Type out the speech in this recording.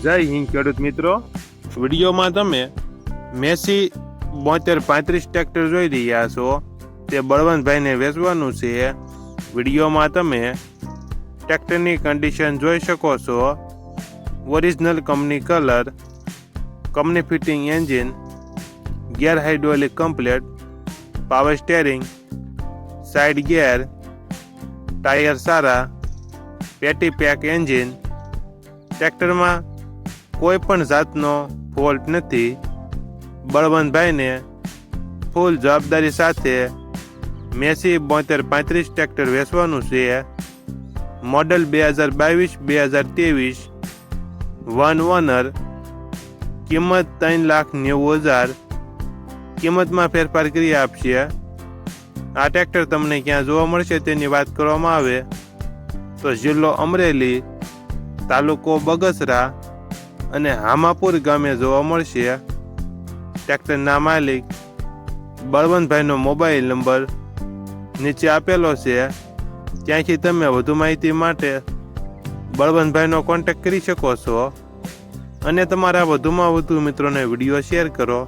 જય હિન્દ ખેડૂત મિત્રો, વિડીયોમાં તમે મેસી 7235 ટ્રેક્ટર જોઈ રહ્યા છો. તે બળવંતભાઈને વેચવાનું છે. વિડીયોમાં તમે ટ્રેક્ટરની કન્ડિશન જોઈ શકો છો. Original company colour, company fitting engine, gear hydraulic complete, power steering, side gear, tyre સારા, પેટી પેક એન્જિન. ટ્રેક્ટરમાં કોઈ પણ જાતનો ફોલ્ટ નથી. બળવંતભાઈને ફૂલ જવાબદારી સાથે મેસી 7235 ટ્રેક્ટર વેચવાનું છે. મોડલ 2022-2023, વન ઓનર, કિંમત 3,90,000. કિંમતમાં ફેરફાર કરી આપશે. આ ટ્રેક્ટર તમને ક્યાં જોવા મળશે તેની વાત કરવામાં આવે તો જિલ્લો અમરેલી, તાલુકો બગસરા અને હામાપુર ગામે જોવા મળશે. ટ્રેક્ટરના માલિક બળવંતભાઈનો મોબાઈલ નંબર નીચે આપેલો છે. ત્યાંથી તમે વધુ માહિતી માટે બળવંતભાઈનો કોન્ટેક્ટ કરી શકો છો અને તમારા વધુમાં વધુ મિત્રોને વિડીયો શેર કરો.